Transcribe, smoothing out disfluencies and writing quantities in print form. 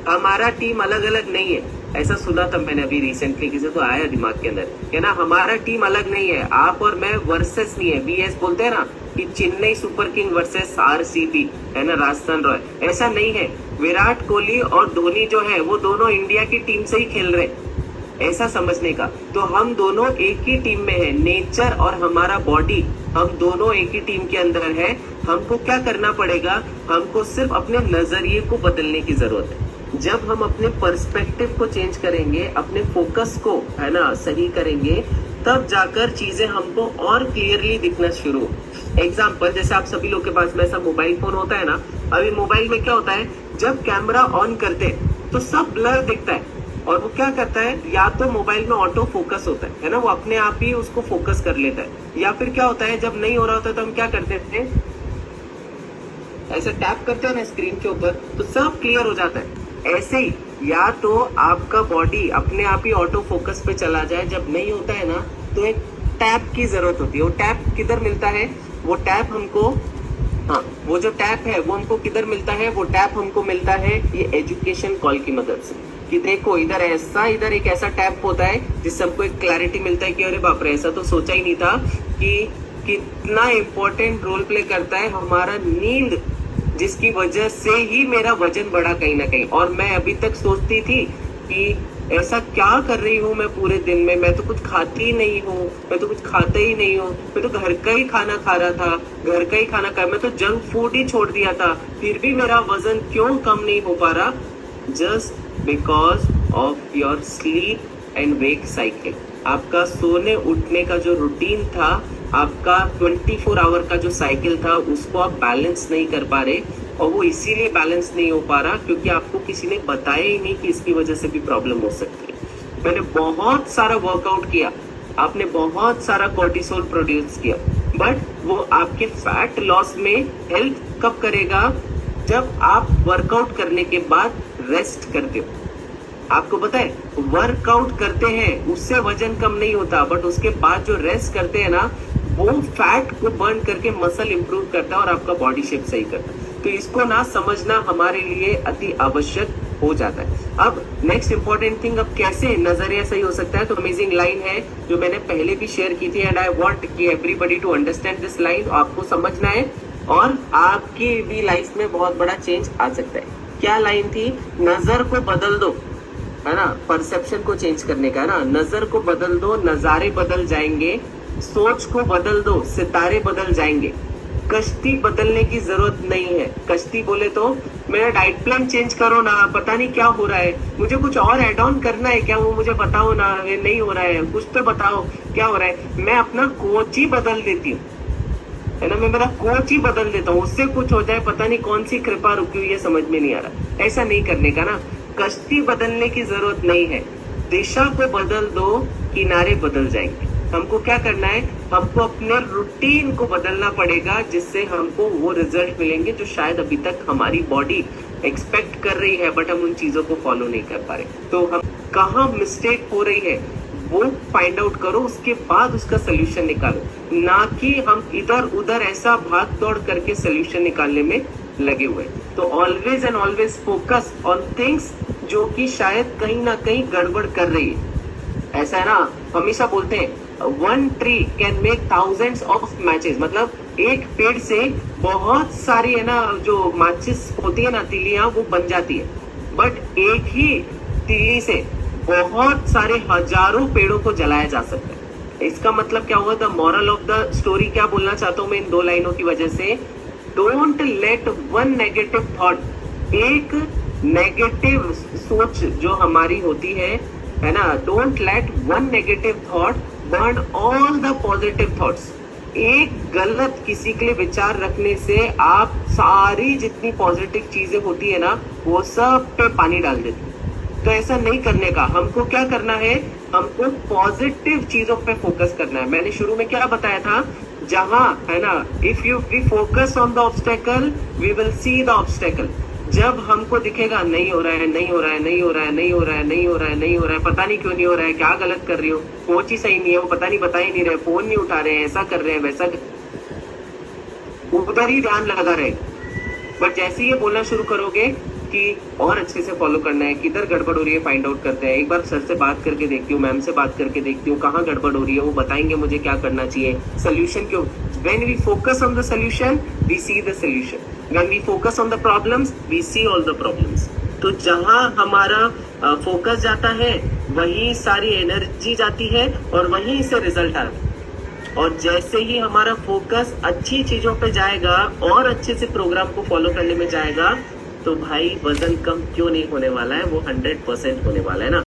हमारा टीम अलग अलग नहीं है, ऐसा सुना था मैंने अभी रिसेंटली, किसी तो आया दिमाग के अंदर, है ना। हमारा टीम अलग नहीं है, आप और मैं वर्सेस नहीं है, बीएस बोलते हैं ना कि Chennai super king versus RCB, है ना, राजस्थान रॉयल, ऐसा नहीं है। विराट कोहली और धोनी जो है वो दोनों इंडिया की टीम से ही खेल रहे, ऐसा समझने का। तो हम दोनों एक ही टीम में है, नेचर और हमारा बॉडी, हम दोनों एक ही टीम के अंदर है। हमको क्या करना पड़ेगा, हमको सिर्फ अपने नजरिए को बदलने की जरूरत है। जब हम अपने पर्सपेक्टिव को चेंज करेंगे, अपने फोकस को, है ना, सही करेंगे, तब जाकर चीजें हमको और क्लियरली दिखना शुरू। एग्जाम्पल, जैसे आप सभी लोग के पास में ऐसा मोबाइल फोन होता है ना, अभी मोबाइल में क्या होता है, जब कैमरा ऑन करते हैं तो सब ब्लर दिखता है, और वो क्या करता है, या तो मोबाइल में ऑटो फोकस होता है ना, वो अपने आप ही उसको फोकस कर लेता है, या फिर क्या होता है, जब नहीं हो रहा होता तो हम क्या करते थे, ऐसे टैप करते हैं ना स्क्रीन के ऊपर, तो सब क्लियर हो जाता है। ऐसे ही या तो आपका बॉडी अपने आप ही ऑटो फोकस पे चला जाए, जब नहीं होता है ना तो एक टैप की जरूरत होती है। वो टैप किधर मिलता है, वो टैप हमको, हाँ, वो जो टैप है वो हमको किधर मिलता है, वो टैप हमको मिलता है ये एजुकेशन कॉल की मदद से, कि देखो इधर ऐसा, इधर एक ऐसा टैप होता है जिससे हमको एक क्लैरिटी मिलता है कि अरे बाप रे, ऐसा तो सोचा ही नहीं था कि कितना इंपॉर्टेंट रोल प्ले करता है हमारा नींद, जिसकी वजह से ही मेरा वजन बढ़ा कहीं ना कहीं। और मैं अभी तक सोचती थी कि ऐसा क्या कर रही हूँ मैं पूरे दिन में, मैं तो कुछ खाती ही नहीं हूँ, मैं तो कुछ खाता ही नहीं हूँ, मैं तो घर का ही खाना खा रहा था, घर का ही खाना खा, मैं तो जंक फूड ही छोड़ दिया था, फिर भी मेरा वजन क्यों कम नहीं हो पा रहा, just because of your sleep and wake cycle. आपका सोने उठने का जो रूटीन था, आपका 24 आवर का जो साइकिल था, उसको आप बैलेंस नहीं कर पा रहे, और वो इसीलिए बैलेंस नहीं हो पा रहा क्योंकि आपको किसी ने बताया ही नहीं कि इसकी वजह से भी प्रॉब्लम हो सकती है। मैंने बहुत सारा वर्कआउट किया, आपने बहुत सारा कोर्टिसोल प्रोड्यूस किया, बट वो आपके फैट लॉस में हेल्प कब करेगा, जब आप वर्कआउट करने के बाद रेस्ट करते हो। आपको पता है, वर्कआउट करते हैं उससे वजन कम नहीं होता, बट उसके बाद जो रेस्ट करते हैं ना, वो फैट को बर्न करके मसल इंप्रूव करता है और आपका बॉडी शेप सही करता है। तो इसको ना समझना हमारे लिए अति आवश्यक हो जाता है। अब नेक्स्ट इंपॉर्टेंट थिंग, अब कैसे नजरिया सही हो सकता है, तो अमेजिंग लाइन है जो मैंने पहले भी शेयर की थी, एंड आई वांट कि everybody to understand this line. आपको समझना है और आपकी भी लाइफ में बहुत बड़ा चेंज आ सकता है। क्या लाइन थी, नजर को बदल दो, है ना, परसेप्शन को चेंज करने का, है ना, नजर को बदल दो, नजारे बदल जाएंगे, सोच को बदल दो, सितारे बदल जाएंगे। कश्ती बदलने की जरूरत नहीं है। कश्ती बोले तो मेरा डाइट प्लान चेंज करो ना, पता नहीं क्या हो रहा है, मुझे कुछ और एड ऑन करना है क्या, वो मुझे बताओ ना, ये नहीं हो रहा है, कुछ तो बताओ क्या हो रहा है। मैं अपना कोच ही बदल देती हूँ, है ना, मैं मेरा कोच ही बदल देता हूँ, उससे कुछ हो जाए, पता नहीं कौन सी कृपा रुकी हुई है, समझ में नहीं आ रहा। ऐसा नहीं करने का ना, कश्ती बदलने की जरूरत नहीं है, दिशा को बदल दो, किनारे बदल जाएंगे। हमको क्या करना है, हमको अपने रूटीन को बदलना पड़ेगा, जिससे हमको वो रिजल्ट मिलेंगे जो शायद अभी तक हमारी बॉडी एक्सपेक्ट कर रही है, बट हम उन चीजों को फॉलो नहीं कर पा रहे। तो हम कहाँ मिस्टेक हो रही है वो फाइंड आउट करो, उसके बाद उसका सोल्यूशन निकालो, ना कि हम इधर उधर ऐसा भाग दौड़ करके सोल्यूशन निकालने में लगे हुए। तो always and always focus on things जो कि शायद कहीं ना कहीं गड़बड़ कर रही है। ऐसा है ना, हमेशा बोलते हैं one tree can make thousands of matches, मतलब एक पेड़ से बहुत सारी, है ना, जो मैचेस होती है ना, तिलियां, वो बन जाती है, बट एक ही तिली से बहुत सारे हजारों पेड़ों को जलाया जा सकता है। इसका मतलब क्या हुआ, the moral of the story क्या बोलना चाहता हूं मैं इन दो लाइनों की वजह से, don't let one negative thought, एक नेगेटिव सोच जो हमारी होती है ना, don't let one negative thought burn all the positive thoughts. एक गलत किसी के लिए विचार रखने से आप सारी जितनी पॉजिटिव चीजें होती है ना, वो सब पे पानी डाल देते। तो ऐसा नहीं करने का, हमको क्या करना है, हमको पॉजिटिव चीजों पे फोकस करना है। मैंने शुरू में क्या बताया था, जहां, है ना, if you we focus on the obstacle we will see the obstacle. जब हमको दिखेगा नहीं हो रहा है, नहीं हो रहा है, नहीं हो रहा है, नहीं हो रहा है, नहीं हो रहा है, नहीं हो रहा है, पता नहीं क्यों नहीं हो रहा है, क्या गलत कर रही हो, कोच ही सही नहीं है, वो पता नहीं बता ही नहीं रहे, फोन नहीं उठा रहे हैं, ऐसा कर रहे हैं, वैसा उधर ही ध्यान लगा रहे। बट जैसे ही ये बोलना शुरू करोगे कि कि और अच्छे से फॉलो करना है, किधर गड़बड़ हो रही है फाइंड आउट करते हैं। एक बार सर से बात करके देखती हूँ, मैम से बात करके देखती हूँ, कहाँ गड़बड़ हो रही है, वो बताएंगे मुझे क्या करना चाहिए। सोल्यूशन क्यों, when we focus on the solution we see the solution, when we focus on the problems we see all the problems. तो जहां हमारा फोकस जाता है वहीं सारी एनर्जी जाती है और वहीं से रिजल्ट आता है। और जैसे ही हमारा फोकस अच्छी चीजों पे जाएगा और अच्छे से प्रोग्राम को फॉलो करने में जाएगा, तो भाई वजन कम क्यों नहीं होने वाला है, वो 100% होने वाला है ना।